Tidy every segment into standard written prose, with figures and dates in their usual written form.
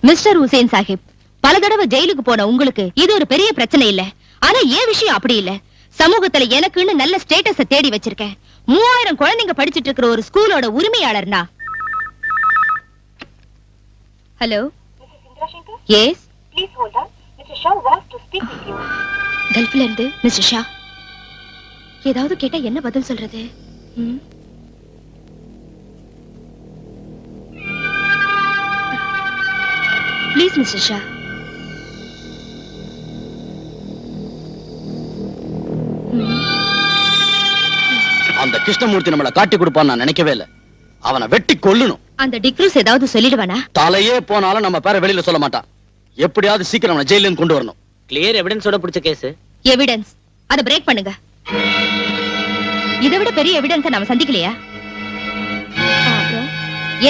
Mister Hussein Sahib, பல தடவை ஜெயிலுக்கு போன உங்களுக்கு இது ஒரு பெரிய பிரச்சனை இல்ல. ஆனா ஏன் விஷயம் அப்படி இல்ல. சமூகத்துல எனக்குன்னு நல்ல ஸ்டேட்டஸ தேடி வச்சிருக்கேன். 3000 குழந்தைங்க படிச்சிட்டு இருக்கிற ஒரு ஸ்கூலோட உரிமையாளர்னா. Hello, yes, please hold on. Mister Shah wants to speak with you. கல்ஃப்ல இருந்து மிஸ்டர் ஷா. ஏதாவது கேட்டா என்ன பதில் சொல்றது? Please mister Shah. அந்த கிருஷ்ணமூர்த்தி நம்மள காட்டி கொடுப்பான்னு நான் நினைக்கவே இல்ல. அவனை வெட்டி கொல்லணும். அந்த டிக்ரூஸ் ஏதாவது சொல்லிடுவானா? தலையே போனாலும் நம்ம பேரை வெளியில சொல்ல மாட்டான். எப்படியாவது சீக்கிரம் அவனை ஜெயில இருந்து கொண்டு வரணும். கிளியர் எவிடன்ஸோட பிடிச்ச கேஸ். எவிடன்ஸ் அத பிரேக் பண்ணுங்க. இதை விட பெரிய எவிடன்ஸ் நாம சந்திக்கலையா?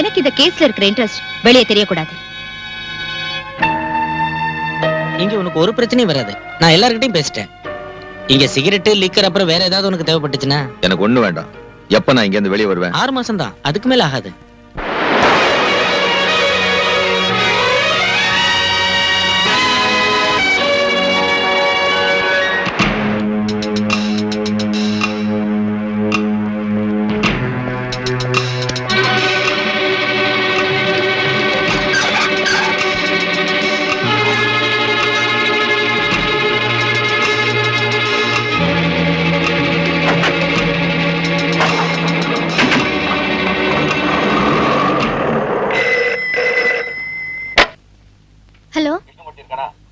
எனக்கு இந்த கேஸ்ல இருக்கிற இன்ட்ரெஸ்ட் வெளியே தெரியக்கூடாது. இங்க உனக்கு ஒரு பிரச்சனையும் வராது. நான் எல்லார்கிட்டயும் பேசிட்டேன். இங்க சிகரெட் லிக்கர் அப்புறம் வேற ஏதாவது உனக்கு தேவைப்பட்டுச்சுன்னா? எனக்கு ஒண்ணு வேண்டாம். எப்ப நான் இங்க இருந்து வெளியே வருவேன்? 6 மாசம் தான், அதுக்கு மேல ஆகாது. ஹலோ,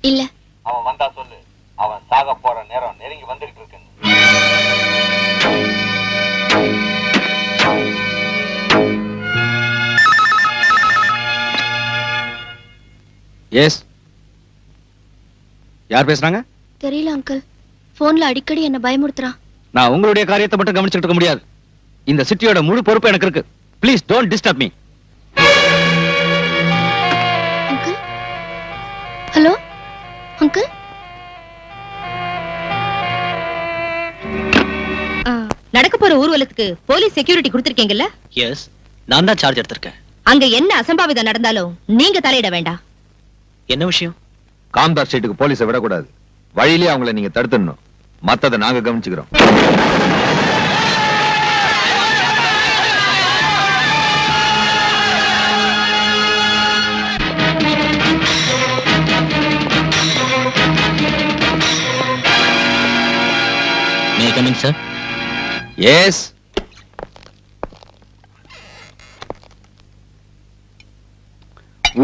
இல்ல. அவன் வந்தா சொல்லு. அவன் சாக போற நேரம் நெருங்கி வந்துகிட்டு இருக்கு. எஸ், யார் பேசுறாங்க? தெரியல அங்கிள். போன்ல அடிக்கடி என்ன பயமுறுத்துறான். நான் உங்களுடைய காரியத்தை மட்டும் கவனிச்சுட்டு இருக்க முடியாது. இந்த சிட்டியோட முழு பொறுப்பு எனக்கு இருக்கு. Please don't disturb me. Hello uncle. நடக்க போற ஊர்வலத்துக்கு போலீஸ் செக்யூரிட்டி கொடுத்திருக்கீங்கல்ல? எஸ், நான் தான் சார்ஜ் எடுத்திருக்கேன். அங்க என்ன அசம்பாவிதம் நடந்தாலும் நீங்க தலையிட வேண்டாம். என்ன விஷயம்? காம்தார் ஸ்ட்ரீட்டுக்கு போலீஸை விடக்கூடாது. வழியிலே அவங்களை நீங்க தடுத்துடணும். மத்ததை நாங்க கவனிச்சுக்கிறோம். May I come in, sir? Yes.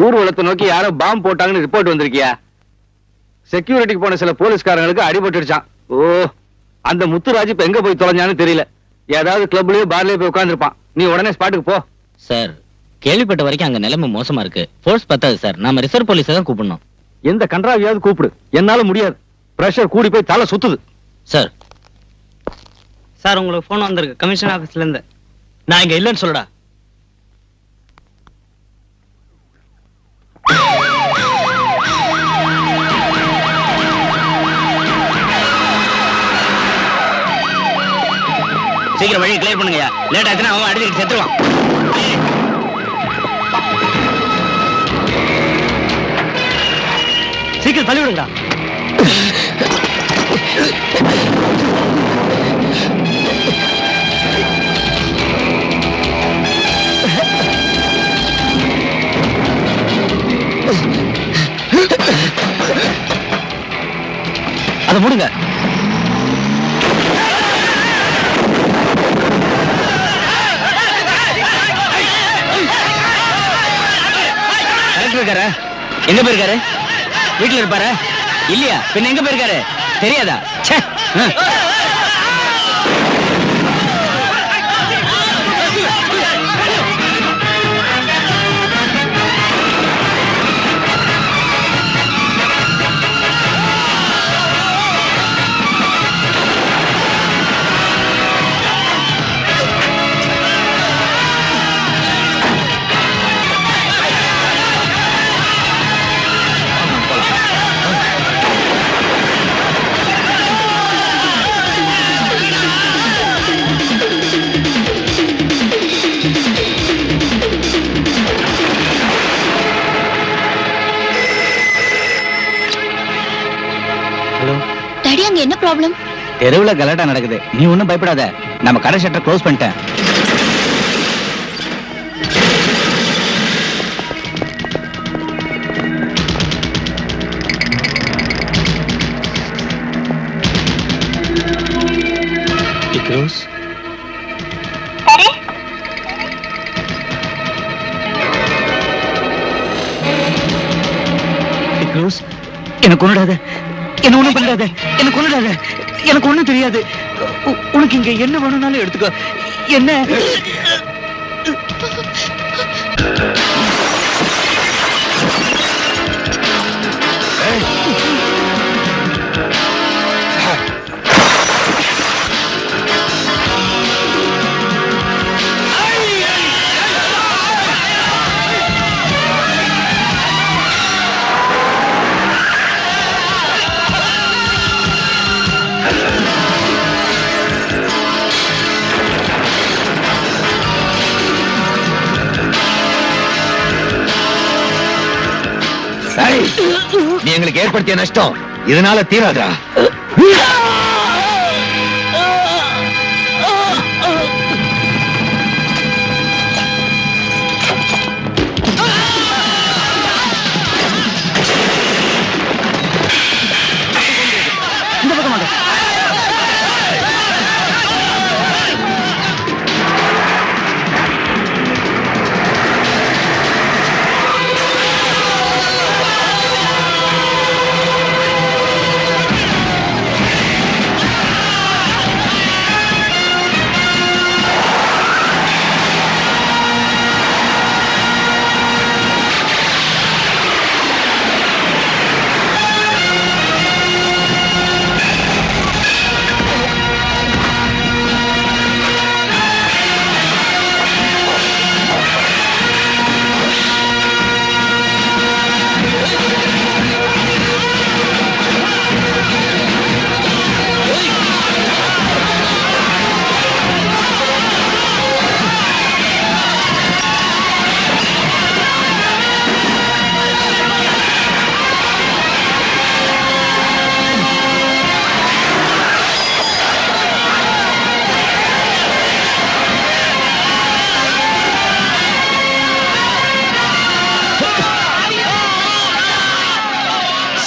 ஊர்வலத்தை நோக்கி யாரோ பாம்பு போட்டாங்கன்னு ரிப்போர்ட் வந்திருக்கியா? செக்யூரிட்டிக்கு போன சில போலீஸ்காரங்களுக்கு அடிபட்டுடுச்சான். ஓ, அந்த முத்துராஜ் இப்ப எங்க போய் தொலைஞ்சான்னு தெரியல. ஏதாவது கிளப்லயோ பார்லயோ போய் உட்கார்ந்துருப்பான். நீ உடனே ஸ்பாட்டுக்கு போ. சார், கேள்விப்பட்ட வரைக்கும் அங்க நிலைமை மோசமா இருக்கு. ஃபோர்ஸ் பத்தாது சார். நாம ரிசர்வ் போலீஸை தான் கூப்பிடணும். எந்த கன்றாவியாவது கூப்பிடு. என்னால முடியாது. பிரஷர் கூடி போய் தலை சுத்துது. சார், சார் உங்களுக்கு போன் வந்திருக்கு கமிஷன் ஆபீஸ்ல இருந்து. நான் இங்க இல்லைன்னு சொல்லடா. சீக்கிரம் வழி கிளியர் பண்ணுங்கயா. லேட் ஆச்சுன்னா அவன் அடிச்சுட்டு செத்துருவான். சீக்கிரம் தள்ளி விடுங்கடா. அதை மூடுங்க. கலெக்டர் இருக்காரு. எங்க போயிருக்காரு? வீட்டுல இருப்பாரு இல்லையா? பின்ன எங்க போயிருக்காரு தெரியாதா? ச்சே. ப்ராப்ளம்? தெருவுல கலாட்டா நடக்குது, நீ ஒண்ணும் பயப்படாத. நம்ம கடை ஷட்டர் க்ளோஸ் பண்ணிட்டேன். க்ளோஸ். க்ளோஸ். என்ன கொன்னுடாத, என்ன ஒண்ணும் பண்ணாத, என்ன கொன்னுடாத, எனக்கு ஒண்ணும் தெரியாது. உனக்கு இங்க என்ன வேணும்னாலும் எடுத்துக்கோ. என்ன நீ எங்களுக்கு ஏற்படுத்திய நஷ்டம் இதனால தீராதா?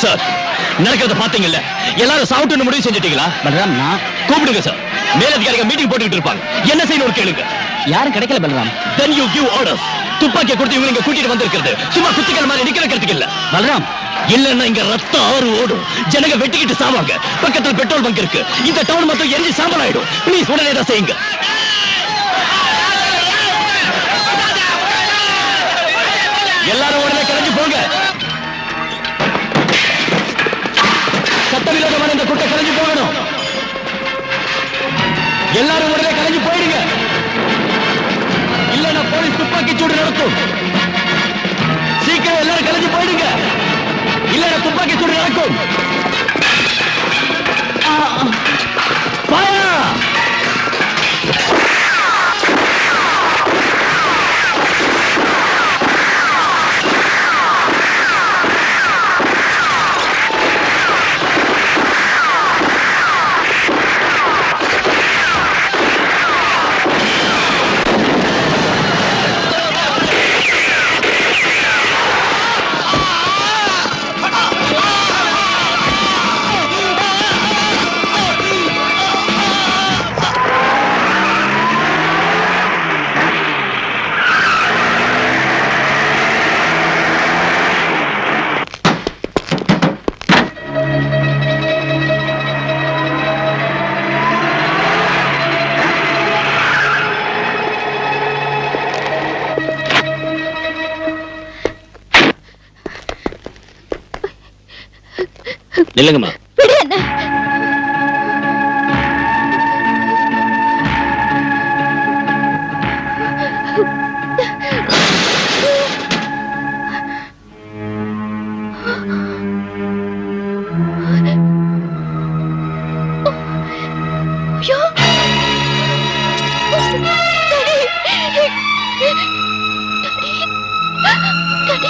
சார், நடக்கிறத பாத்தீங்கல்ல, எல்லாரும் சாவுட்டு முடிவு செஞ்சிட்டீங்களா? பலராம், நான் கூப்பிடுங்க சார். மேலதிகாரிங்க மீட்டிங் போட்டுக்கிட்டு இருப்பாங்க. என்ன செய்யணும் ஒரு கேளுங்க. யாரும் கிடைக்கல Balram. Then you give orders. துப்பாக்கியை கொடுத்து இவங்க இங்க கூட்டிட்டு வந்திருக்கிறது சும்மா குத்திகள் மாதிரி நிக்க வைக்கிறதுக்கு இல்ல. பலராம், இல்லன்னா இங்க ரத்தம் ஆறு ஓடும், ஜனங்க வெட்டிக்கிட்டு சாவாங்க. பக்கத்துல பெட்ரோல் பங்க் இருக்கு, இந்த டவுன் மொத்தம் எரிஞ்சு சாம்பல் ஆயிடும். ப்ளீஸ் உடனே தான் செய்யுங்க. எல்லாரும் உடனே கிளம்பி போங்க. சட்டவிரோதமான இந்த குட்டை கிளம்பி போகணும். எல்லாரும் உடனே கிளம்பி போயிடுங்க, இல்லன்னா போலீஸ் துப்பாக்கி சூடு நடத்தும். சீக்கிரம் எல்லாரும் கிளம்பி போயிடுங்க, இல்லன்னா துப்பாக்கி சூடு நடக்கும். Fire! நில்லுங்கம்மா. Daddy.